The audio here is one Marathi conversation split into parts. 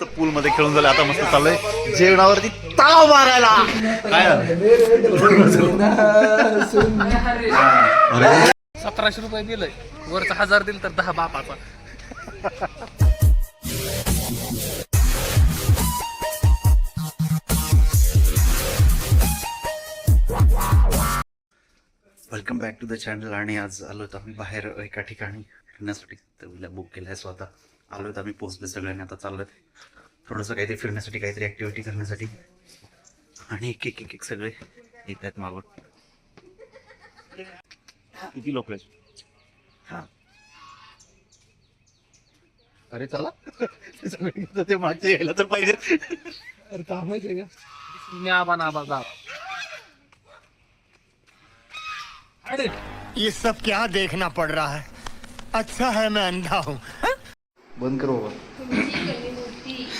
पूल मध्ये खेळून झालं. आता मस्त चाललंय जेवणावरती ताव मारायला. काय 1700 रुपये दिलंय, वरचा 1000 दिल तर 10 बापाचा. Welcome back to the channel. आणि आज आलो तर आम्ही बाहेर एका ठिकाणी फिरण्यासाठी. तर विला बुक केलाय स्वतः. आलो तर आम्ही पोहोचले सगळ्यांनी. आता चाललोय थोडंसं काहीतरी फिरण्यासाठी, काहीतरी ऍक्टिव्हिटी करण्यासाठी. आणि एक एक एक एक सगळे येत आहेत मागून. किती लोक आहेत? हा अरे चला ते मागचे यायला तर पाहिजे. अरे का माहितीये का, मी आबा ना आबा. अरे ये सब क्या देखना पड़ रहा है? अच्छा है मैं अंधा हूँ. बंद करो बाबा.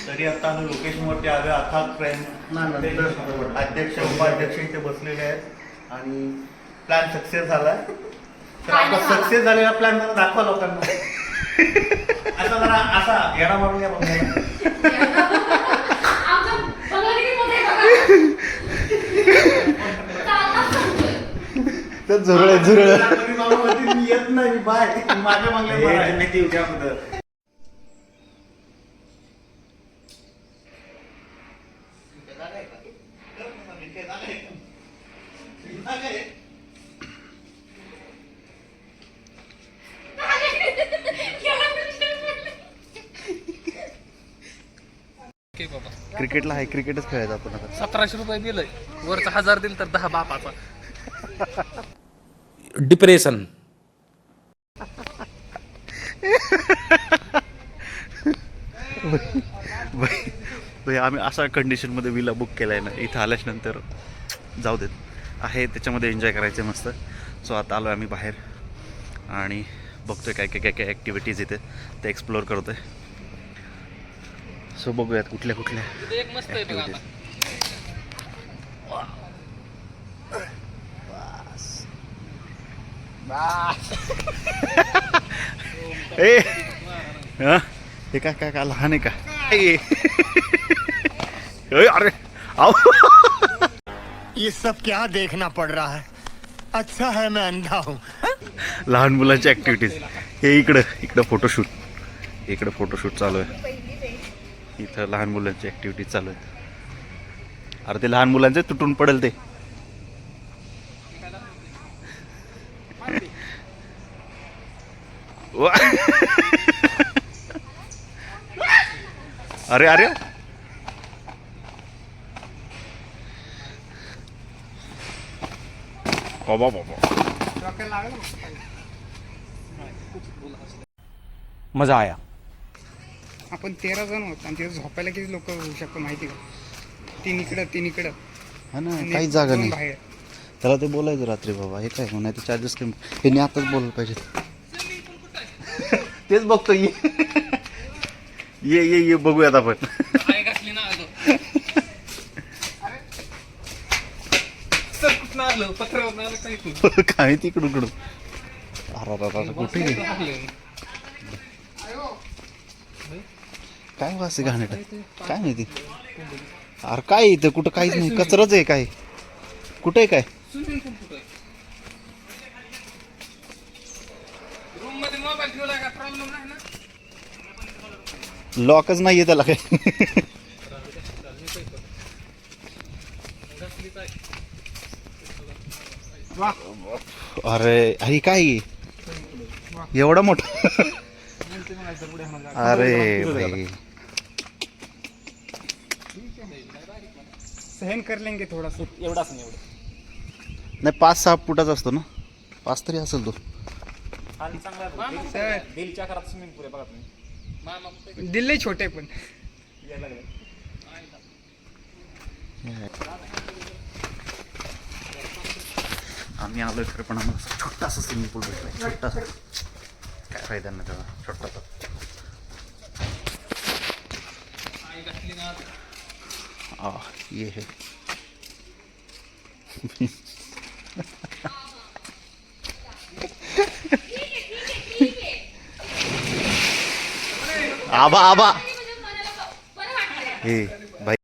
तरी आता आम्ही लोकेशनवरती आलो. अर्थात फ्रेंड अध्यक्ष उपाध्यक्ष इथे बसलेले आहेत आणि प्लॅन सक्सेस झालाय. तर आता सक्सेस झालेला प्लॅन जरा दाखवा लोकांना. आता जरा असा येणा मारून या बघायला. तर झुरळ झुरळ मी येत नाही. बाय माझ्या मागल्या क्रिकेटला आहे. क्रिकेटच खेळायचं आपण आता. 1700 रुपये दिलंय, वरचा 1000 दिल तर 10 बापाचा. डिप्रेशन. आम्ही अशा कंडिशनमध्ये विला बुक केलाय ना, इथं आल्याच्या नंतर जाऊ देत आहे, त्याच्यामध्ये एन्जॉय करायचं मस्त. सो आता आलो आम्ही बाहेर आणि बघतोय काय काय काय काय ॲक्टिव्हिटीज इथे ते एक्सप्लोअर करतोय. सो बघूयात कुठल्या कुठल्या एक मस्त आहे बघा आता. ए हे काय काय काय लहान आहे का? अरे आओ. ये सब क्या देखना पड़ रहा है? अच्छा है मैं अंधा हूँ. लहान मुलांची ऍक्टिव्हिटीज. हे इकडं इकडं फोटोशूट, इकडं फोटोशूट चालू आहे. इथं लहान मुलांची ऍक्टिव्हिटीज चालू आहे. अरे ते लहान मुलांचे तुटून पडेल ते. अरे अरे बाबा बाबा. मजा आया. आपण 13 जण होतो आणि तिथे झोपायला किती लोक होऊ शकतो माहिती का? तीन इकडं हा ना, आणि काहीच जागा दोन नाही. बाहेर. त्याला ते बोलायचं रात्री बाबा हे काय होणार, ते चार्जेस कमी. हे आताच बोलायला पाहिजे. तेच बघतो. ये ये ये बघूयात आपण. काय घातली ना अगं. सर कुठं आलं, पत्रावर आलं काय तू? काय तिकडून कडून. अरे कुठे गेली? काय वास आहे घाणेटा? काय माहिती. अरे काय इथं कुठं काहीच नाही, कचराच आहे. काय कुठे आहे काय? स्विमिंग पूल कुठं आहे? रूम मध्ये मोबाईल ठेवला का प्रॉब्लेम नाही ना? लॉकच नाहीये त्याला काय. अरे अरे काय आहे? एवढा मोठा. अरे भाई सहन कर लेंगे थोड़ा सा. एवढाच नाही, एवढं. नाही 5-6 फुटाचा असतो ना. 5 तरी असेल तो. सर दिलच्या घरात स्विमिंग पूल आहे बघा तुम्ही. मामा कुठे? दिल्ली छोटे पण आम्ही आलोय खरं, पण आम्हाला छोटासा स्विमिंग पूल भेटलाय. छोटासा. काय फायदा नाही त्याला. छोटासा. काय घातली ना. ये है. आबा आबा हे भाई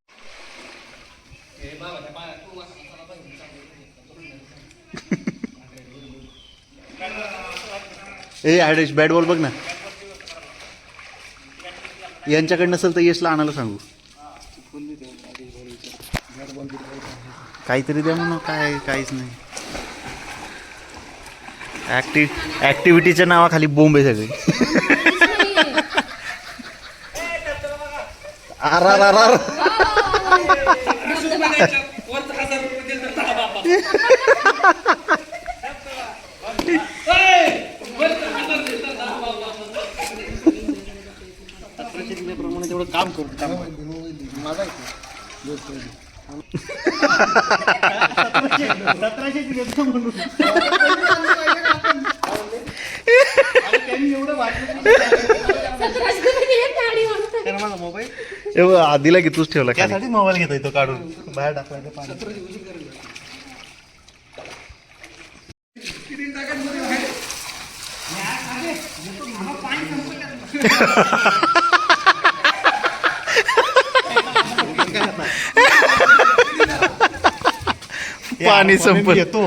ए ॲडेश बॅट बॉल बघ ना. यांच्याकडे नसेल तर यशला आणायला सांगू. काहीतरी द्या म्हणून. काय काहीच नाही. ऍक्टिव्हिटीच्या नावाखाली बोंब आहे सगळी. आर आर आर आर. तेवढं काम करतो माझा 1700 दिले म्हणून त्यांनी एवढं माझा मोबाईल आधीला घेतोच ठेवला. त्यासाठी मोबाईल घेता येतो काढून बाहेर टाकला. पाणी संपत येतो.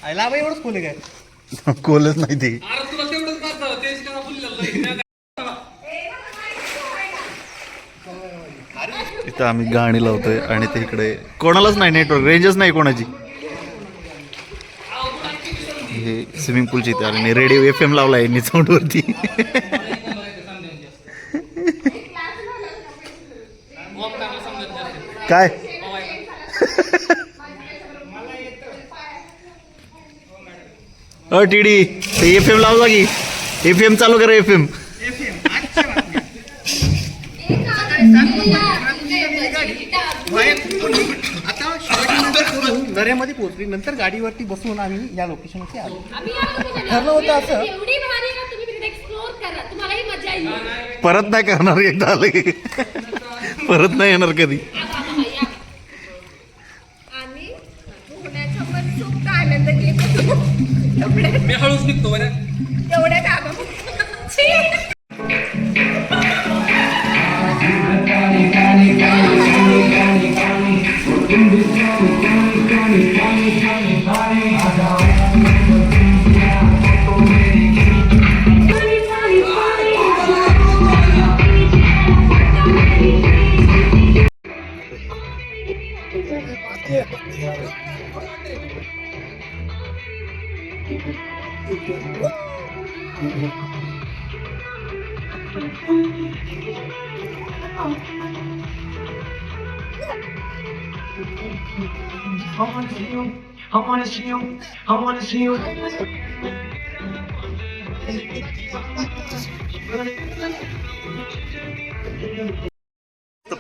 आयला बाई एवढंच खोले काय खोलच नाही ते. इथं आम्ही गाणी लावतोय आणि ते इकडे कोणालाच नाही नेटवर्क रेंजच नाही कोणाची. हे स्विमिंग पूलची इथे आणि रेडिओ FM लावला आहे साऊंड वरती. काय टीडी ते FM लावला की FM चालू करा. FM दर्यामध्ये पोहोचली. नंतर गाडीवरती बसून आम्ही या लोकेशनवरती आलो. ठरलं होतं असं परत नाही करणार. एकदा आलं की परत नाही येणार कधी. मी हळूच निघतो बरं.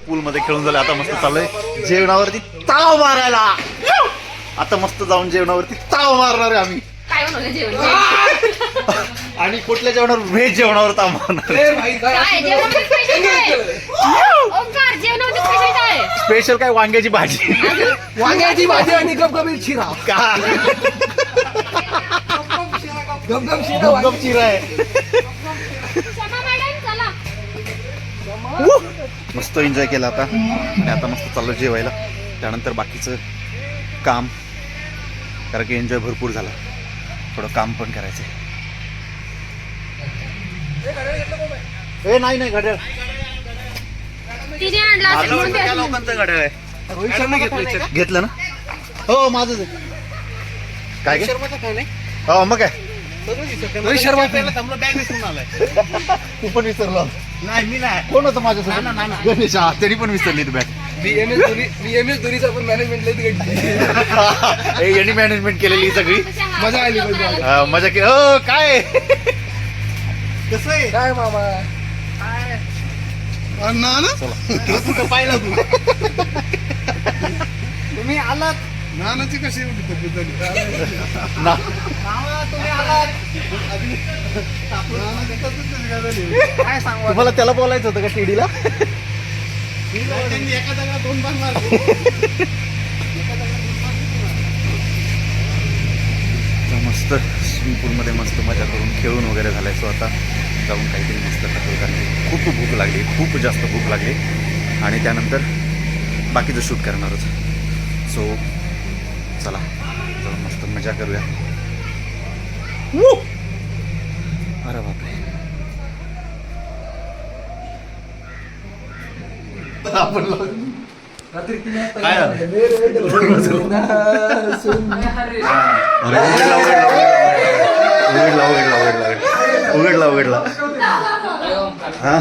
पूल मध्ये खेळून झालं. आता मस्त चाललंय जेवणावरती ताव मारायला. आता मस्त जाऊन जेवणावरती ताव मारणार आहे आम्ही. आणि कुठल्या जेवणावर व्हेज जेवणावर ताव मारणार. स्पेशल काय वांग्याची भाजी. वांग्याची भाजी आणि गपगपीत शिरा. का गपगप शिरा आहे. मस्त एन्जॉय केला आता. आणि आता मस्त चाललो जेवायला. त्यानंतर बाकीचं काम कारण की एन्जॉय भरपूर झाला. थोडं काम पण करायचं. ए नाही नाही घड्याळ लोकांचं घड्याळ आहे. रोहित शर्मा घेतलं ना. हो माझंच आहे. काय काय हो मग काय रोहित शर्मा बॅग विसरून आलाय. तू पण विसरला. नाही मी नाही. कोण होतं माझ्यासोबत. गणेश. तरी पण विसरली तू बॅग. BMS धोनीचा पण मॅनेजमेंट लई यांनी मॅनेजमेंट केलेली सगळी. मजा आली. मजा केली. हो काय कसं आहे काय मामा चला पाहिलं तू. तुम्ही आलात. नानाची कशी एवढी तब्येत झाली. काय सांगू तुम्हाला त्याला बोलायचं होतं का टीडीला. त्यांनी एका जागा 2 बाण मारले. मस्त मस्त स्विमिंग पूलमध्ये मस्त मजा करून खेळून वगैरे झालं आहे. सो आता जाऊन काहीतरी मस्त खातो, कारण की खूप भूक लागली, खूप जास्त भूक लागली. आणि त्यानंतर बाकीचं शूट करणार आहोत. सो चला जाऊन मस्त मजा करूया. अरे बापरे, काय झालं? उघडला हा